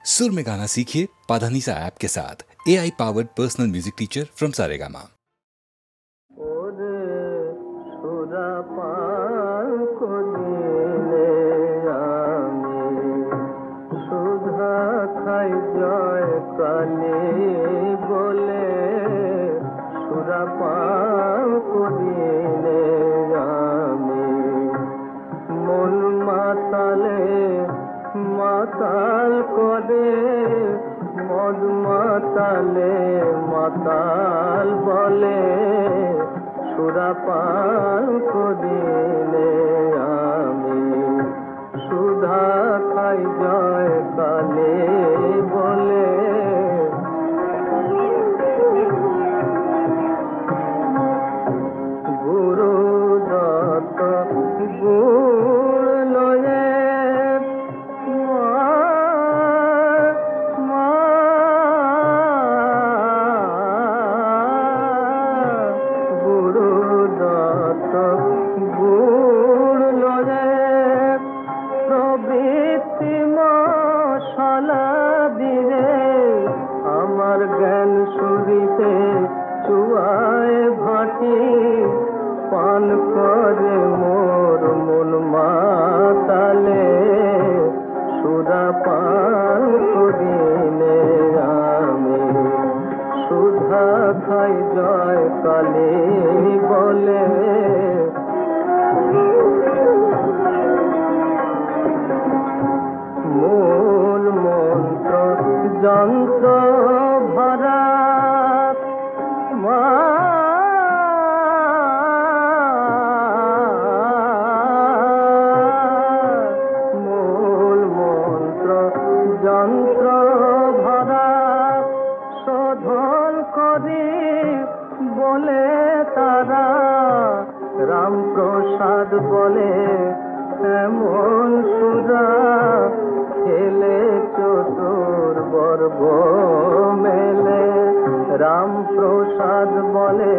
सुर में गाना सीखिए पाधानीसा ऐप के साथ। AI powered personal music teacher from Saregama. মাতাল করে মদ মাতালে মাতাল বলে সুরাপান করিলে আমি সুধা খাই জয় কালে বলে গুরু দত্ত গুড় লয়ে পান করে মোর মন মাতালে সুধা পান করিলে আমি সুধা খাই জয় কালে বলে মূল মন্ত্র যন্ত্র ভরা যন্ত্র ভরা শোধন করি বলে তারা রামপ্রসাদ বলে এমন সুরা খেলে চতুর বর্গ মেলে রামপ্রসাদ বলে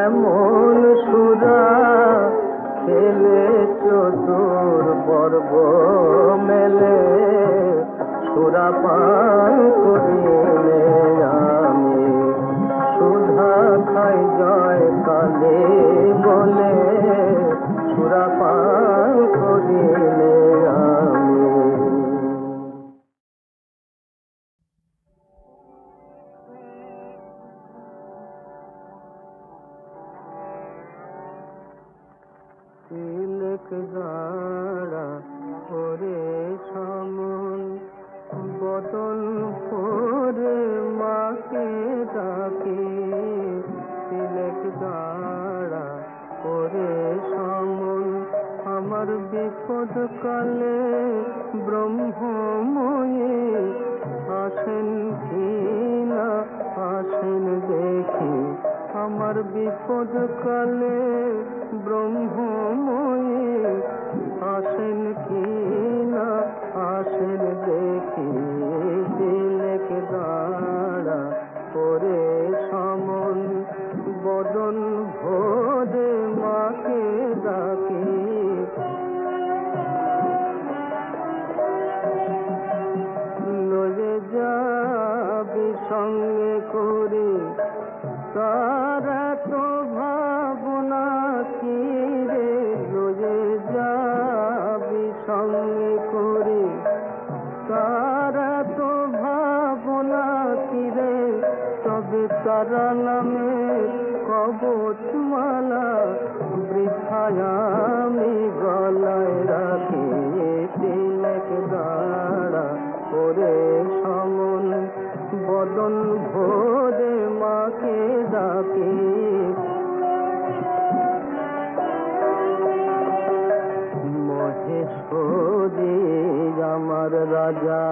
এমন সুরা খেলে চতুর বর্গ মেলে সুরাপান করিলে আমি সুধা খাই জয় কালে বলে সুরাপান করিলে আমি তিলক গাড়া ওরে সমন বদন করে মাকে ডাকে তিলক গাড়া করে সমন আমার বিপদ কালে ব্রহ্মময়ে আসেন কি না আসেন দেখি আমার বিপদ কালে ব্রহ্মময়ে আসেন কি না আসেন দেখি তিলক দাঁড়া করে সমন বদন ভোরে মাকে ডাকে লয়ে যাবি সঙ্গে করে তারা তো ভাবনা কি রে লয়ে যাবি সঙ্গে করে তারা তো ভাবনা কি রে তবে তারা নামে কবচমালা বৃথায় আমি গলায় রাখি তিলক দাঁড়া করে সমন বদন ভোরে মাকে ডাকে মহেশ্বরী আমার রাজা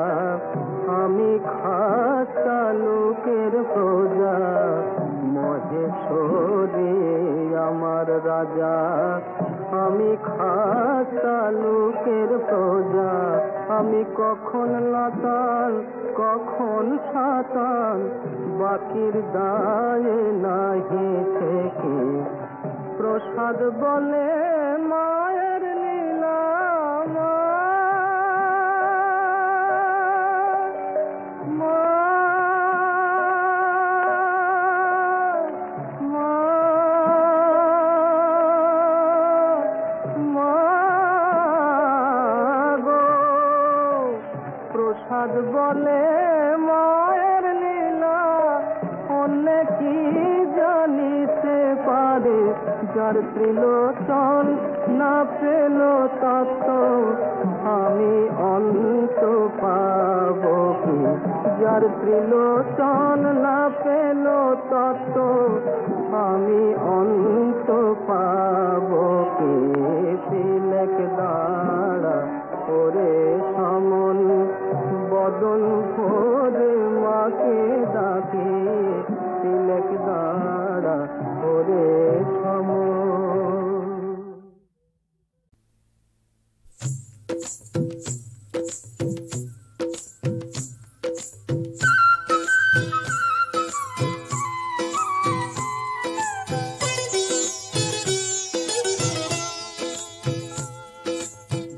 আমি খাসা লোকের প্রজা মহেশ্বরী আমার রাজা আমি খাসা লোকের প্রজা আমি কখন লাতাল কখন সাতাল বাকির দায়ে নাহি থেকে প্রসাদ বলে মায়ের লীলা সাধ বলে মায়ের লীলা, অন্য কি জানিতে পারে, যার ত্রিলোচন না পেল তত্ত্ব আমি অন্ত পাব কি, যার ত্রিলোচন না পেল তত্ত্ব আমি অন্ত পাব কি। তিলক দাঁড়া ওরে সমন, বদন ভোরে মাকে ডাকে, তিলক দাঁড়া ওরে সমন।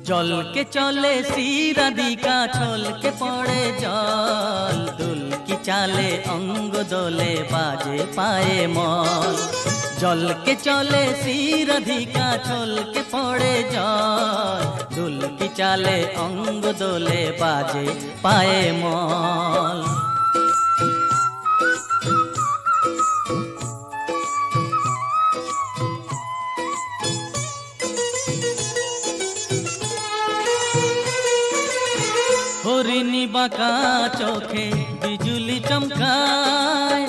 জল के चले श्री राधिका, छल के पड़े जल, दुल की चाले अंग दोले बाजे पाए मल। जल के चले श्री राधिका, छल के पड़े जल, दुल की चाले अंग दोले बाजे पाए मल। हरिणी बाका चोखे बिजुली चमकाय,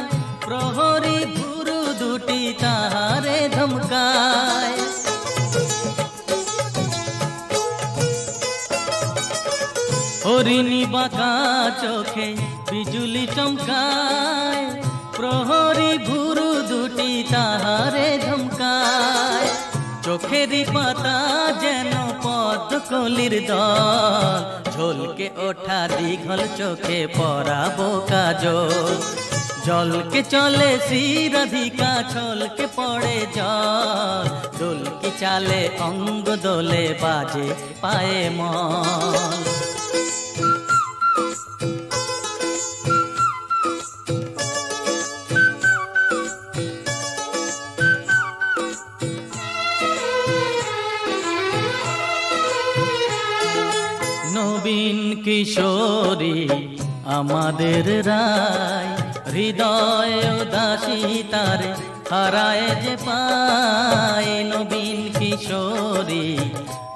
प्रहरी गुरु दुटी ताहारे धमकाय। हरिणी बाका चोखे बिजुली चमकाय, प्रहरी गुरु दुटी ताहारे धमकाय। चोखेरी पाता जेन पद कलिर दल, झोल के ओठा दीघल चोखे पराबो काजल। जल के चले श्री राधिका, छल के पड़े जल, दुल की चाले अंग दोले बाजे पाए मल। नवीन किशोरी आमादेर राय, हृदय उदासी तारे हाराए जे पाए। नवीन किशोरी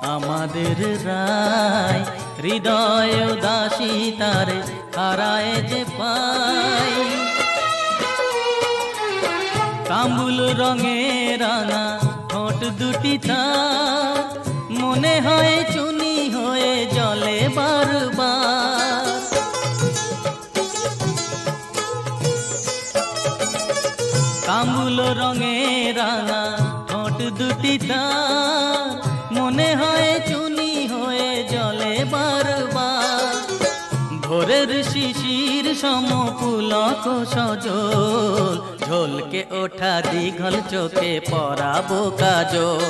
आमादेर राय, हृदय उदासी तारे हाराए जे पाए। तांबुल रंगे राना ठोट दुटी तार, मने हय चुनी হয়ে জলে বারবার। তাম্বুল রঙে রাঙা ঠোঁট দুটি তার, মনে হয় চুনি হয়ে জলে বারবার। ভোরের শিশির সম পুলক সজল, ঝলকে ওঠা দীঘল চোখে পরাবো কাজল।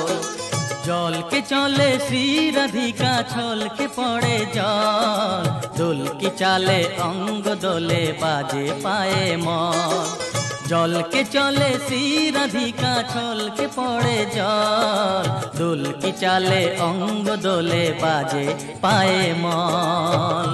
जल के चले श्री राधिका, छल के पड़े जल, दुल की चाले अंग दोले बाजे पाए मल। जल के चले श्री राधिका, छल के पड़े जल, दुल की चाले अंग दोले बाजे पाए मल।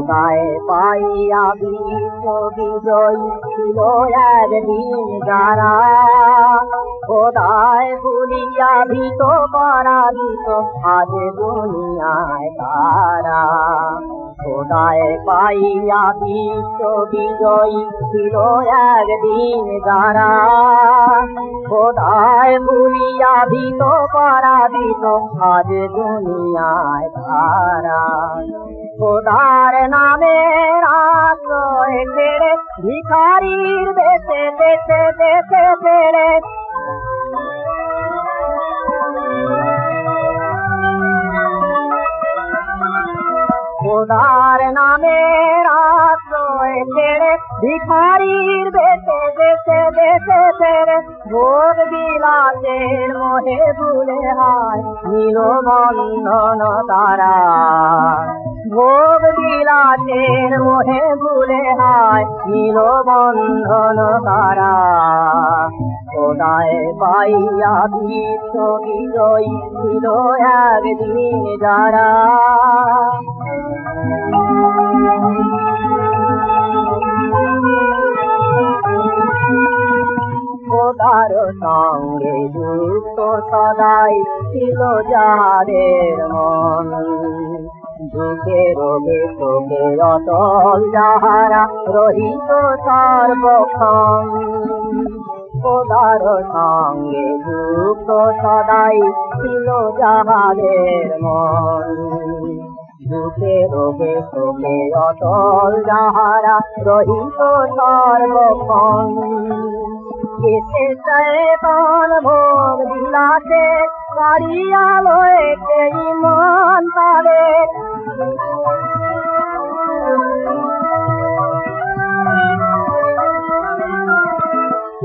খোদায় পাইয়া বিশ্ব বিজয়ী ছিল একদিন যারা, খোদায় ভুলিয়া ভীত পরাজিত আজ দুনিয়ায় তারা। খোদায় পাইয়া বিশ্ব বিজয়ী ছিল একদিন যারা, খোদায় ভুলিয়া ভীত পরাজিত আজ দুনিয়ায় তারা। খোদার নামে আশ্রয় ছেড়ে ভিখারির বেশে বেশে বেশে ফেরে, খোদার নামে আশ্রয় ছেড়ে ভিখারির বেশে বেশে এসেছে ভোগ বিলাসের মোহে ভুলে হায় নীল বন্ধন তারা ভোগ বিলাসের মোহে ভুলে হায় নীল বন্ধন তারা খোদায় পাইয়া বিশ্ব বিজয়ী ছিল একদিন যারা খোদার সঙ্গে যুক্ত সদাই ছিল যাদের মন দুঃখে রোগে শোকে অটল যাহারা রহিত সর্বক্ষণ খোদার সঙ্গে যুক্ত সদাই ছিল যাহাদের মন দুঃখে রোগে শোকে অটল যাহারা রহিত সর্বক্ষণ এসে শয়তান ভোগ বিলাসে কাড়িয়া লয়েছে ইমান তাদের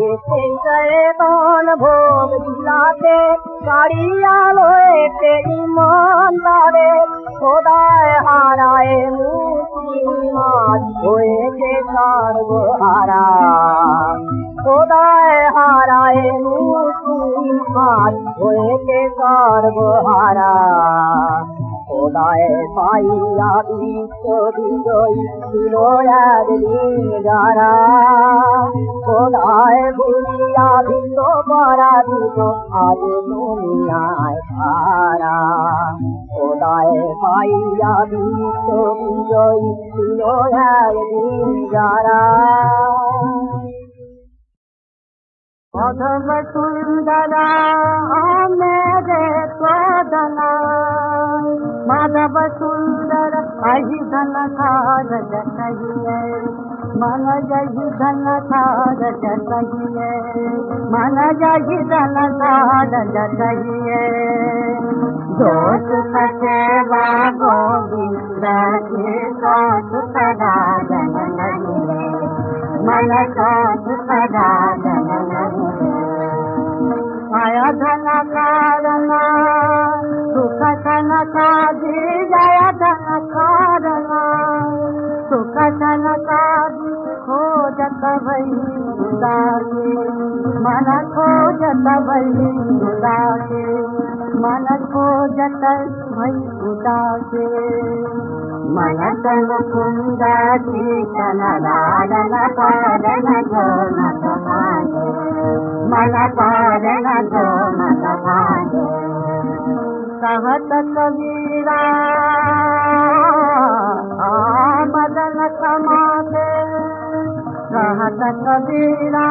এসে শয়তান ভোগ বিলাসে কাড়িয়া লয়েছে ইমান তাদের খোদায় হারায় মুসলিমান হয়েছে সর্বহারা খোদায় হারায় মুসলিমান হয়েছে সর্বহারা খোদায় পাইয়া বিশ্ব বিজয়ী ছিল একদিন যারা খোদায় ভুলিয়া ভিন্ন পরাজিত আজ দুনিয়ায় তারা খোদায় পাইয়া বিশ্ব বিজয়ী ছিল একদিন যারা मधव सुंदरा मेरे प्रदना माधव सुंदर अहि धन खार जहिए मन जहि धन खार जहिए मन जहि धन खार जहिए दोष सेवा गोविंद के साथ सदा जन लगिए मन साथ सदा जन आया धन कारणा सुख धन काजी जया धन कारणा सुख धन काजी खोजत भई उदासी मन खोजत भई उदासी मन खोजत भई उदासी मन तन कुंदासी तन लालन पारन जो न समाजे मन पारन जो न समाजे कहत कबीरा मदन समाते कहत कबीरा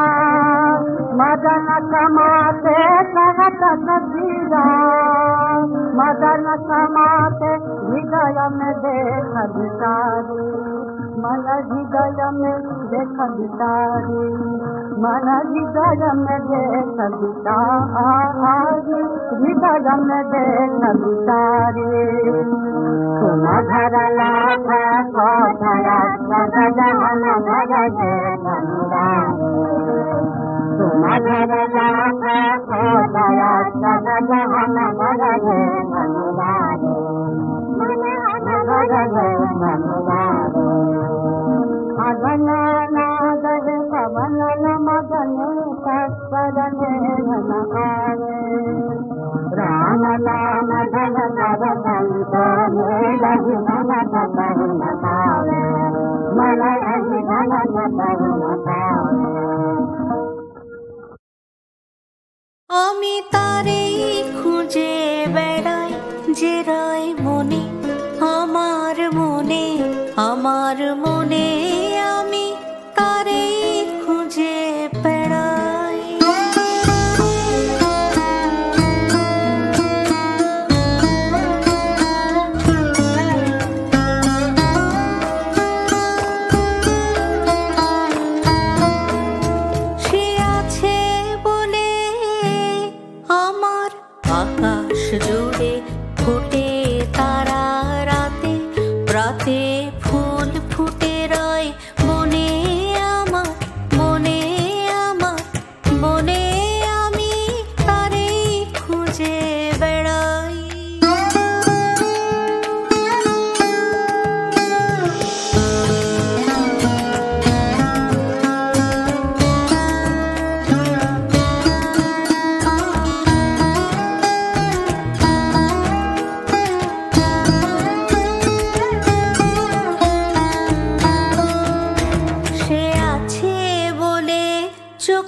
मदन समाते कहत कबीरा मदन समाते हृदय में देख बिचारी मन हृदय में देख बिचारी मन हृदय में देख बिचारी हृदय में देख बिचारी तुम घर लाख धरा जगन भर दे तुम घर लाख धरा जगन भर दे मदन नादर पवन मदन तत्परने धन आवे राम नाम धन कर संत लगी धन तन पावे मन लगी धन तन पावे আমি তারেই খুঁজে বেড়াই যে রয় মনে আমার মনে আমার মনে আমি তারেই খুঁজে বেড়াই সে আছে বলে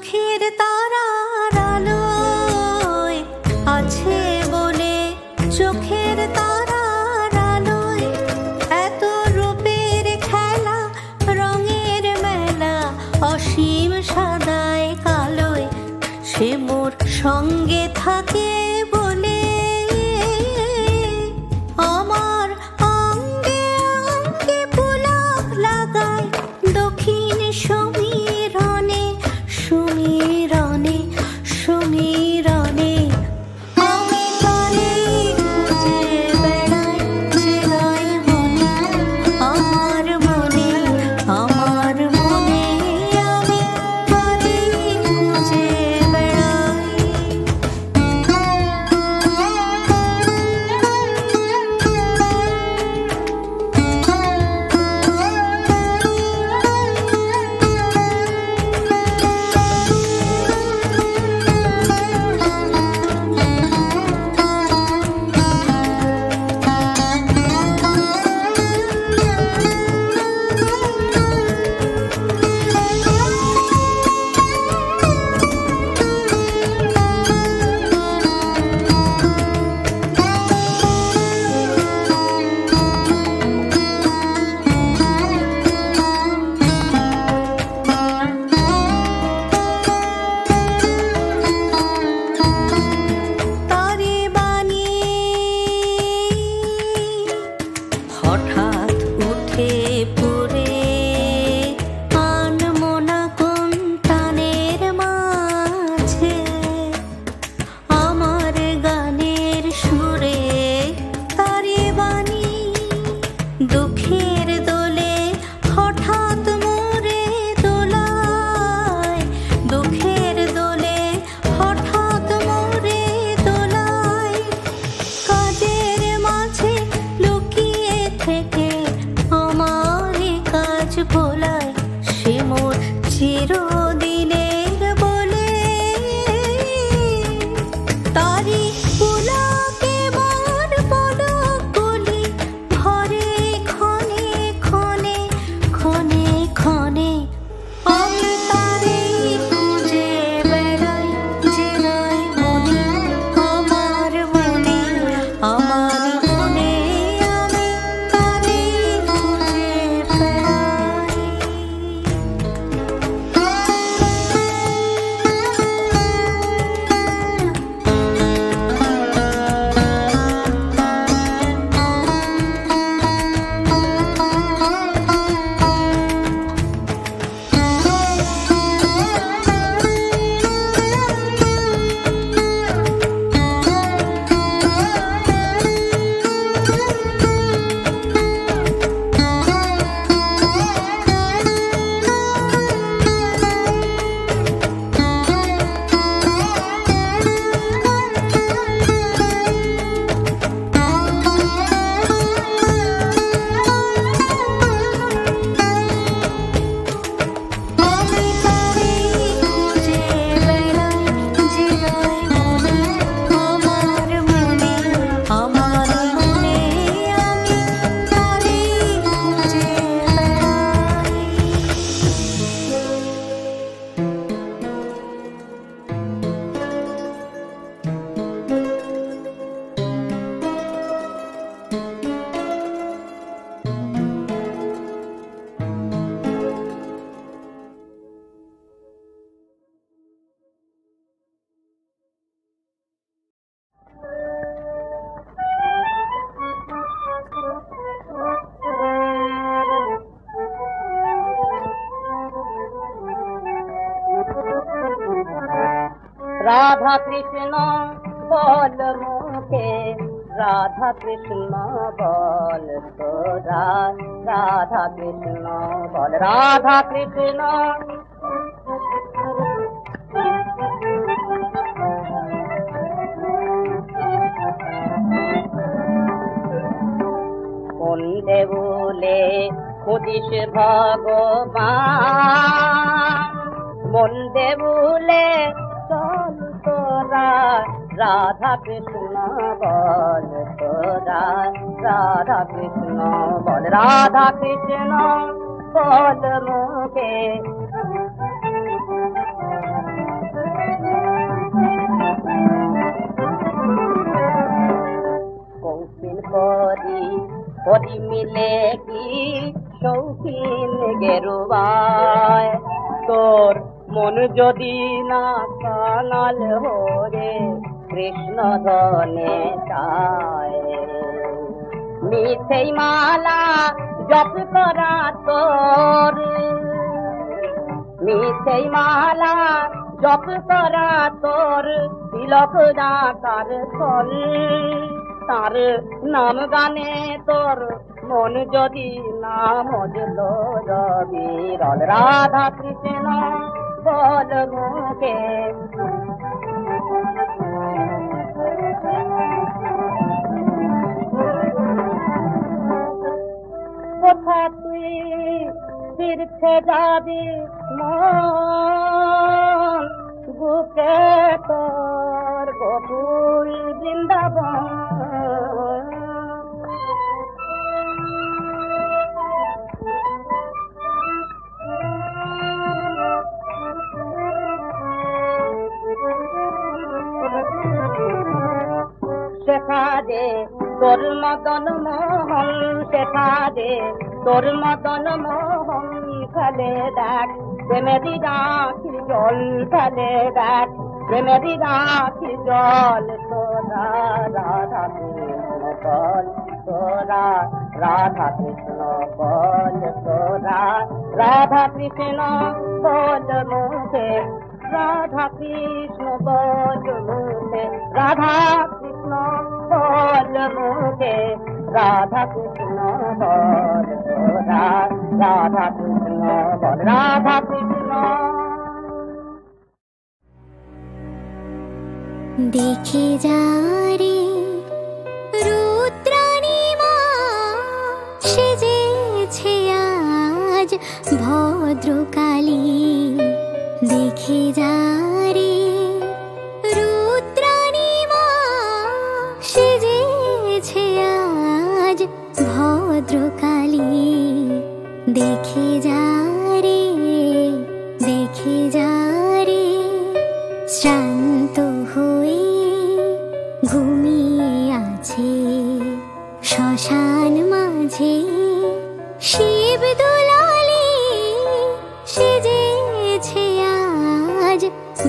চোখের তারার আলোয় আছে বলে, চোখের তারার আলোয় এত রূপের খেলা, রঙের মেলা, অসীম সাদায় কালোয় সে মোর সঙ্গে থাকে বলে। আমার অঙ্গে অঙ্গে পুলক লাগায় দক্ষিণ সমীরণে, সমীরণে, সমীরণে। আমি তারে খুঁজে বেড়াই চিরাই মনে, আমার মনে, আমার মনে। আমি তারে খুঁজে বেড়াই। তারে বানি হঠাৎ উঠে পড়ে আনমনা কোন টানের মাঝে, আমার গানের সুরে তারে বানি দুঃখের দোলে হঠাৎ মোরে দোলায়, দুঃখের দোলে হঠাৎ মোরে দোলায়। কাজের মাঝে লুকিয়ে থেকে আমার কাজ ভোলায় সে মোর চিরদিনের বলে। তারি পুলকে মোর পলকগুলি ভরে ক্ষণে ক্ষণে, ক্ষণে ক্ষণে। আমি তারে খুঁজে বেড়াই চিরাই মনে, আমার মনে, আমার মনে। আমি তারে খুঁজে বেড়াই। আমি তারে খুঁজে বেড়াই চিরাই মনে, আমার মনে, আমার মনে। আমি তারে খুঁজে বেড়াই। রাধা কৃষ্ণ বল মুখে, রাধা কৃষ্ণ বল তোরা, রাধা কৃষ্ণ বল, রাধা কৃষ্ণ। কোন দেউলে খুঁজিস ভগবান, মন দেউলে চল তোরা, রাধা কৃষ্ণ বল তোরা, রাধা কৃষ্ণ বল, রাধা কৃষ্ণ বল মুখে। আজি মিলে কি শৌখিন গেরুবায় তোর মন যদি না কাঙাল হরে কৃষ্ণ ধনে চায় মিথেই মালা জপ করা তোর মিথেই মালা জপ করা তোর তিলক ডাকার ফল তার নাম গানে তোর মন যদি না মজল রবিরল রাধা কৃষ্ণ বল মুখে কোথা তুই তীর্থে যাবি মন বুকে তোর গোকুল বৃন্দাবন শেখা দে তোর মদন মোহন শেখা দে তোর মদন মোহন ফেলে দেখ প্রেমেরি রাখি জল ফেলে দেখ প্রেমেরি রাখি জল তোরা রাধা কৃষ্ণ বল তোরা রাধা কৃষ্ণ বল তোরা রাধা কৃষ্ণ বল মুখে রাধা কৃষ্ণ বল মুখে রাধা কৃষ্ণ বল মুখে রাধা কৃষ্ণ বল তোরা রাধা কৃষ্ণ বল রাধা কৃষ্ণ দেখে যা রে রুদ্রাণী মা সেজেছে আজ ভদ্রকালী দেখে যা রে রুদ্রাণী মা সেজেছে আজ ভদ্রকালী দেখে যা রে দেখে যা রে শ্রান্ত হয়ে ঘুমিয়ে আছে শ্মশান মাঝে শিব দুলালি সেজেছে আজ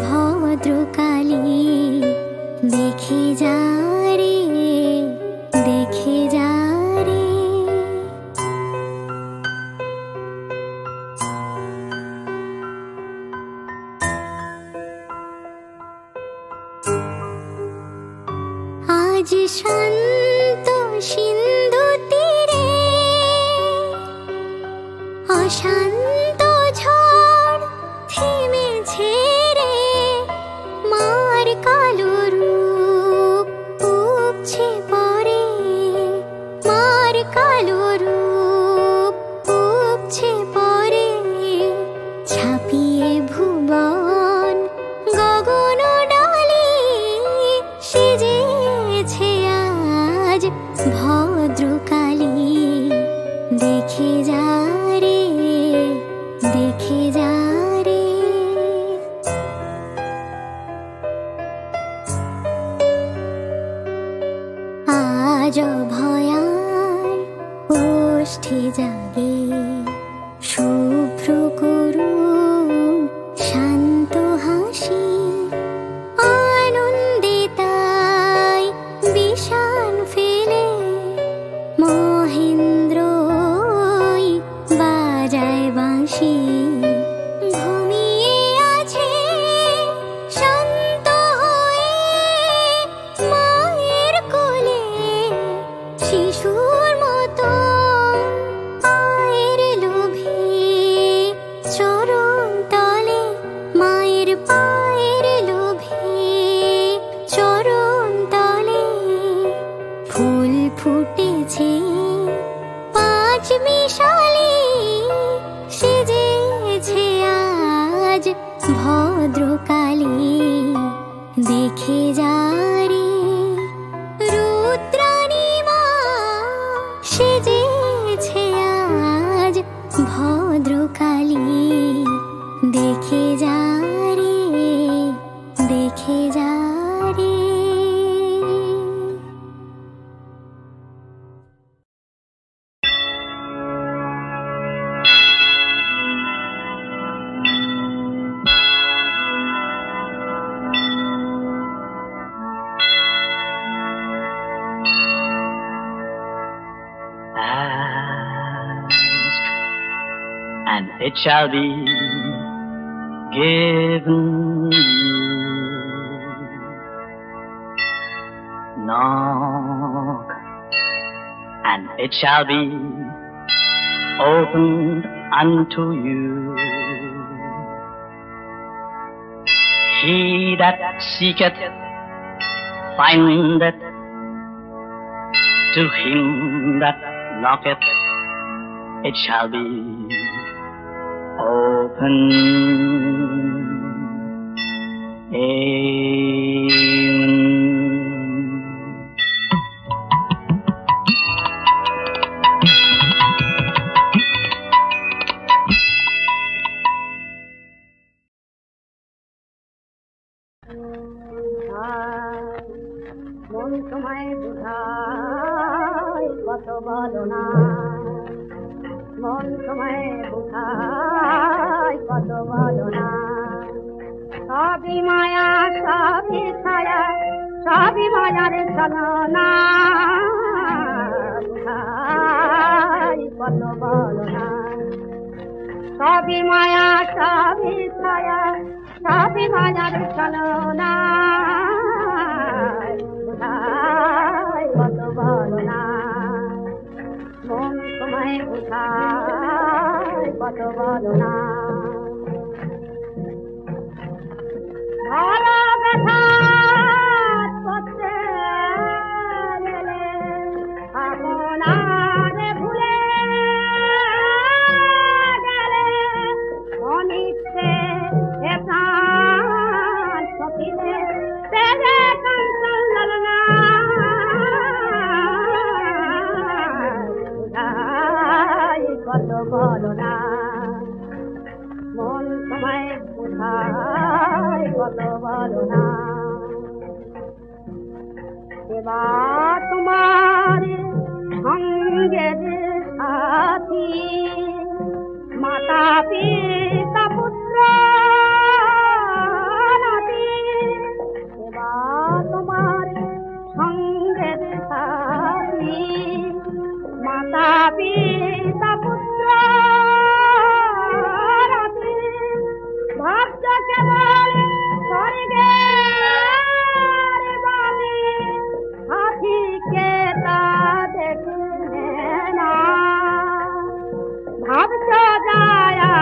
ভদ্রকালী দেখে যা রে দেখে যা রে আজ শান্ত সিন্ধু তীরে অশান্ত ঝড় থেমেছে রে মার কালো রূপ উপছে পরে মার কালো রূপ উপছে পরে ছাপিয়ে ভুবন গগন ডালি সেজেছে আজ ভদ্রকালী দেখে যা রে দেখে যা রে আজ ভয়ার ওষ্ঠে জাগে শুভ্র করুণ শান্ত হাসি আনন্দে তাই বিষাণ ফেলে মহেন্দ্র বাজায় বাঁশি ঘুমিয়ে আছে শান্ত হয়ে মায়ের কোলে শিশুর মতো পায়ের লোভে চরণ তলে মায়ের পায়ের লোভে চরণ তলে ফুল ফুটেছে পাঁচ মিশালি সেজেছে আজ ভদ্রকালী দেখে যা রে রুদ্রাণী মা সেজেছে আজ ভদ্রকালী দেখে যা রে it shall be given. Knock, and it shall be opened unto you. He that seeketh findeth, to him that knocketh it shall be open. Amen. মন তোমায় বুঝাই কত বলো না, মন তোমায় বুঝাই কত বলো না। সবই মায়া সবই ছায়া সবই মায়ার ছলনা, বুঝাই কত বলো না। সবই মায়া সবই ছায়া সবই মায়ার ছলনা, বুঝাই কত বলো না। মন তোমায় বুঝাই কত বলো না। ভালোবাসার পথে গেলে আপনারে ভুলে গেলে অনিচ্ছে এ প্রাণ সখিলে তেরে কাঞ্চন ললনা, বুঝাই কত বলো না। মন তোমায় বুঝাই কত বলো না। এবার তোমার সঙ্গের সাথী মাতা পিতা পুত্র নাতি, এবার তোমার সঙ্গের সাথী মাতা পিতা পুত্র নাতি, ভাবছ কেবল স্বর্গের বাণী, হাতিকে তা দেখবে না। ভাবছ যায়া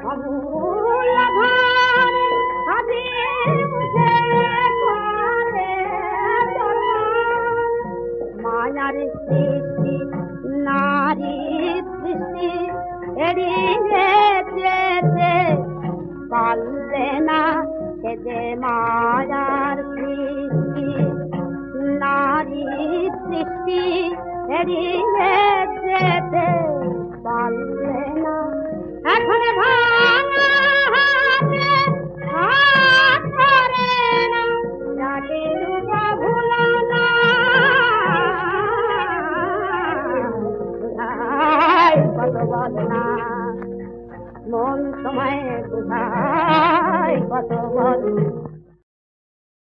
অমূল্য ধন হাতি বুঝে করে মায়ার সৃষ্টি নারী সৃষ্টি এড়িয়ে যেতে পারলে না, সে যে মায়ার সৃষ্টি নারী সৃষ্টি এড়িয়ে যেতে পারলে না। এখন ভাঙা হাতে হাত করে না, যাকে দুটো ভুলো না, বুঝাই কত বলো না। মন তোমায় বুঝাই কত বলো